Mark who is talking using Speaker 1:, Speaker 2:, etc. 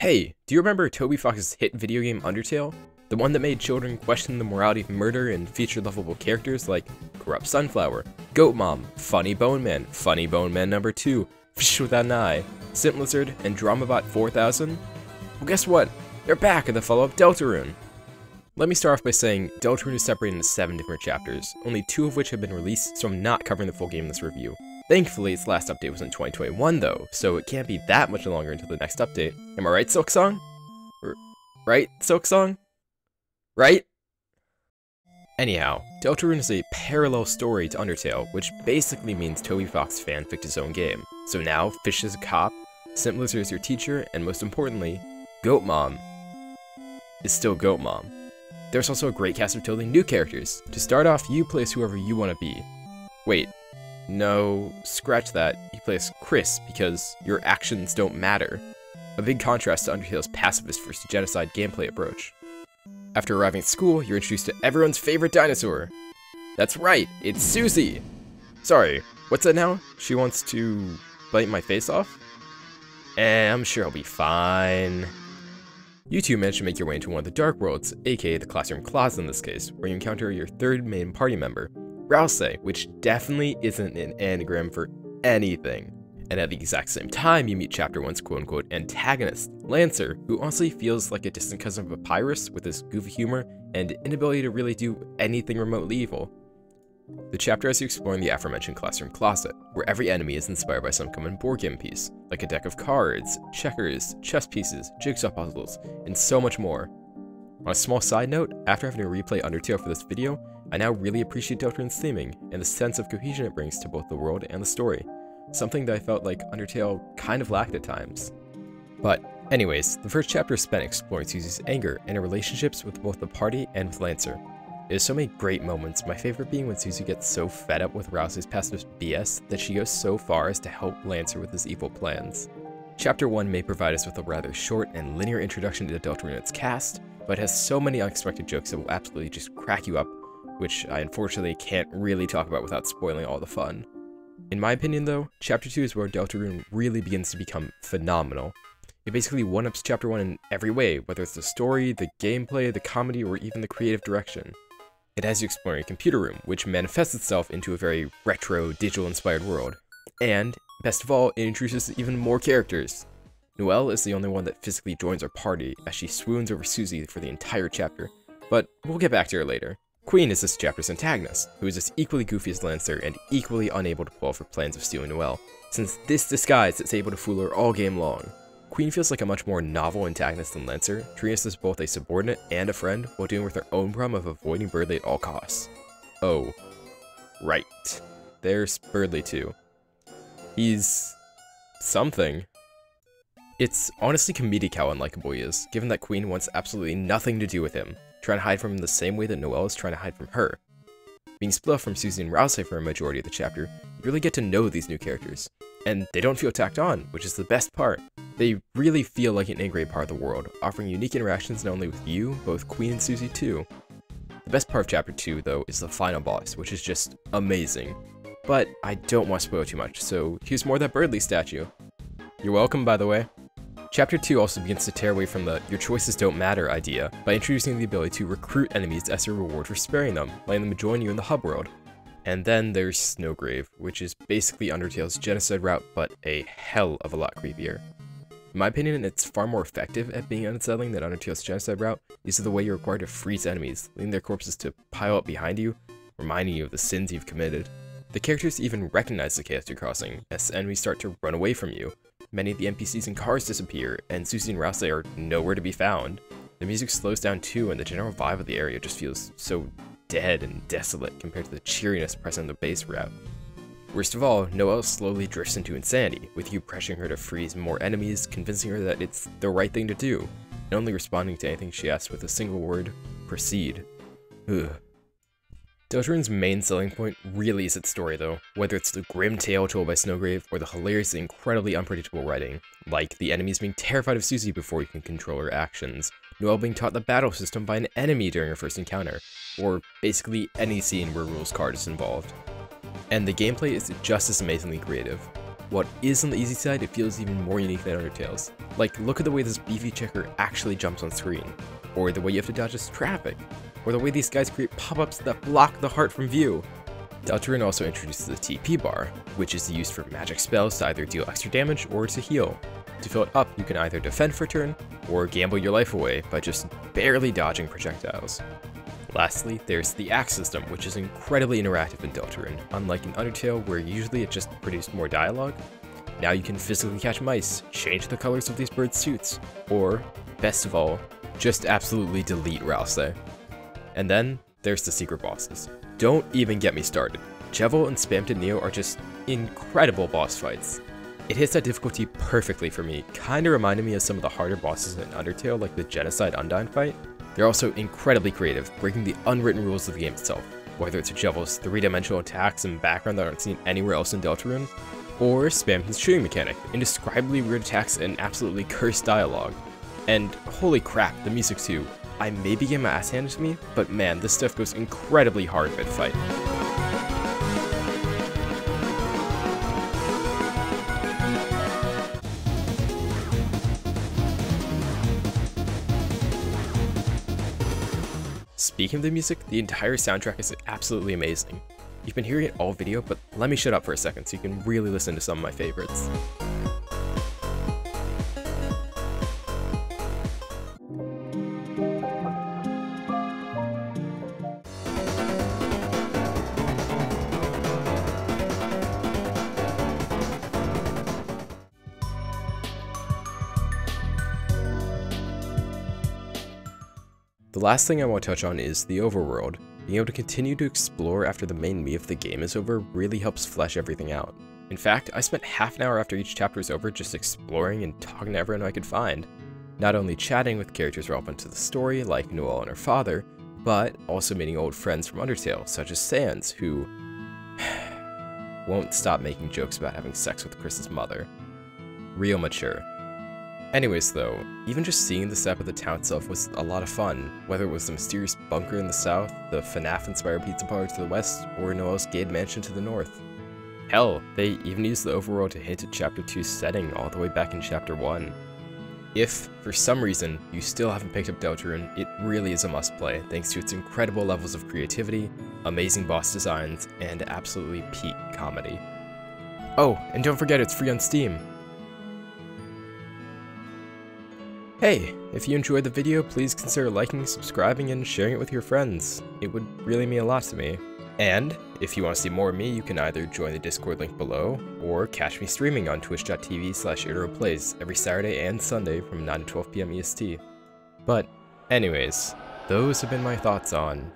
Speaker 1: Hey, do you remember Toby Fox's hit video game Undertale? The one that made children question the morality of murder and featured lovable characters like Corrupt Sunflower, Goat Mom, Funny Bone Man number 2, Fish Without an Eye, Simp Lizard, and Dramabot 4000? Well, guess what? They're back in the follow-up Deltarune! Let me start off by saying Deltarune is separated into 7 different chapters, only 2 of which have been released, so I'm not covering the full game in this review. Thankfully, its last update was in 2021 though, so it can't be that much longer until the next update. Am I right, Silksong? Right, Silksong? Right? Anyhow, Deltarune is a parallel story to Undertale, which basically means Toby Fox fanficked his own game. So now, Fish is a cop, Simp Lizard is your teacher, and most importantly, Goat Mom is still Goat Mom. There's also a great cast of totally new characters. To start off, you play as whoever you want to be. Wait, no, scratch that, you play as Kris, because your actions don't matter. A big contrast to Undertale's pacifist versus genocide gameplay approach. After arriving at school, you're introduced to everyone's favorite dinosaur. That's right, it's Susie! Sorry, what's that now? She wants to bite my face off? I'm sure I'll be fine. You two manage to make your way into one of the Dark Worlds, aka the Classroom Closet in this case, where you encounter your third main party member, Ralsei, which definitely isn't an anagram for anything. And at the exact same time, you meet Chapter 1's quote-unquote antagonist, Lancer, who honestly feels like a distant cousin of Papyrus with his goofy humor and inability to really do anything remotely evil. The chapter has you exploring the aforementioned Classroom Closet, where every enemy is inspired by some common board game piece, like a deck of cards, checkers, chess pieces, jigsaw puzzles, and so much more. On a small side note, after having to replay Undertale for this video, I now really appreciate Deltarune's theming and the sense of cohesion it brings to both the world and the story, something that I felt like Undertale kind of lacked at times. But anyways, the first chapter is spent exploring Susie's anger and her relationships with both the party and with Lancer. It has so many great moments, my favorite being when Susie gets so fed up with Ralsei's pacifist BS that she goes so far as to help Lancer with his evil plans. Chapter 1 may provide us with a rather short and linear introduction to Deltarune and its cast, but has so many unexpected jokes that will absolutely just crack you up, which I unfortunately can't really talk about without spoiling all the fun. In my opinion though, Chapter 2 is where Deltarune really begins to become phenomenal. It basically one-ups Chapter 1 in every way, whether it's the story, the gameplay, the comedy, or even the creative direction. It has you exploring a computer room, which manifests itself into a very retro, digital-inspired world. And, best of all, it introduces even more characters. Noelle is the only one that physically joins our party, as she swoons over Susie for the entire chapter, but we'll get back to her later. Queen is this chapter's antagonist, who is as equally goofy as Lancer and equally unable to pull off her plans of stealing Noelle, since this disguise is able to fool her all game long. Queen feels like a much more novel antagonist than Lancer, treating us as both a subordinate and a friend while dealing with her own problem of avoiding Berdly at all costs. Oh, right. There's Berdly too. He's something. It's honestly comedic how unlikable he is, given that Queen wants absolutely nothing to do with him, trying to hide from him the same way that Noelle is trying to hide from her. Being split off from Susie and Ralsei for a majority of the chapter, you really get to know these new characters. And they don't feel tacked on, which is the best part. They really feel like an integrated part of the world, offering unique interactions not only with you, but with Queen and Susie too. The best part of Chapter 2, though, is the final boss, which is just amazing. But I don't want to spoil too much, so here's more of that Berdly statue. You're welcome, by the way. Chapter 2 also begins to tear away from the "your choices don't matter" idea by introducing the ability to recruit enemies as a reward for sparing them, letting them join you in the hub world. And then there's Snowgrave, which is basically Undertale's genocide route, but a hell of a lot creepier. In my opinion, it's far more effective at being unsettling than Undertale's genocide route due to the way you're required to freeze enemies, leaving their corpses to pile up behind you, reminding you of the sins you've committed. The characters even recognize the chaos you're causing, as enemies start to run away from you. Many of the NPCs and cars disappear, and Susie and Ralsei are nowhere to be found. The music slows down too, and the general vibe of the area just feels so dead and desolate compared to the cheeriness present in the base route. Worst of all, Noelle slowly drifts into insanity, with you pressuring her to freeze more enemies, convincing her that it's the right thing to do, and only responding to anything she asks with a single word: proceed. Ugh. Deltarune's main selling point really is its story though, whether it's the grim tale told by Snowgrave or the hilariously incredibly unpredictable writing, like the enemies being terrified of Susie before you can control her actions, Noelle being taught the battle system by an enemy during her first encounter, or basically any scene where rules card is involved. And the gameplay is just as amazingly creative. What is on the easy side, it feels even more unique than Undertale's. Like, look at the way this beefy checker actually jumps on screen, or the way you have to dodge this traffic, or the way these guys create pop-ups that block the heart from view. Deltarune also introduces the TP bar, which is used for magic spells to either deal extra damage or to heal. To fill it up, you can either defend for a turn, or gamble your life away by just barely dodging projectiles. Lastly, there's the axe system, which is incredibly interactive in Deltarune. Unlike in Undertale, where usually it just produced more dialogue, now you can physically catch mice, change the colors of these birds' suits, or, best of all, just absolutely delete Ralsei. And then, there's the secret bosses. Don't even get me started. Jevil and Spamton Neo are just incredible boss fights. It hits that difficulty perfectly for me, kinda reminding me of some of the harder bosses in Undertale, like the Genocide Undyne fight. They're also incredibly creative, breaking the unwritten rules of the game itself, whether it's Jevil's 3-dimensional attacks and background that aren't seen anywhere else in Deltarune, or Spamton's shooting mechanic, indescribably weird attacks and absolutely cursed dialogue. And holy crap, the music too. I may be getting my ass handed to me, but man, this stuff goes incredibly hard mid-fight. Speaking of the music, the entire soundtrack is absolutely amazing. You've been hearing it all video, but let me shut up for a second so you can really listen to some of my favorites. The last thing I want to touch on is the overworld. Being able to continue to explore after the main meat of the game is over really helps flesh everything out. In fact, I spent half an hour after each chapter was over just exploring and talking to everyone I could find. Not only chatting with characters relevant to the story, like Noelle and her father, but also meeting old friends from Undertale, such as Sans, who won't stop making jokes about having sex with Kris's mother. Real mature. Anyways though, even just seeing the setup of the town itself was a lot of fun, whether it was the mysterious bunker in the south, the FNAF-inspired pizza parlor to the west, or Noelle's gated mansion to the north. Hell, they even used the overworld to hint at Chapter 2's setting all the way back in Chapter 1. If, for some reason, you still haven't picked up Deltarune, it really is a must-play thanks to its incredible levels of creativity, amazing boss designs, and absolutely peak comedy. Oh, and don't forget it's free on Steam! Hey, if you enjoyed the video, please consider liking, subscribing, and sharing it with your friends. It would really mean a lot to me. And, if you want to see more of me, you can either join the Discord link below, or catch me streaming on twitch.tv/IteraPlays every Saturday and Sunday from 9 to 12 PM EST. But, anyways, those have been my thoughts on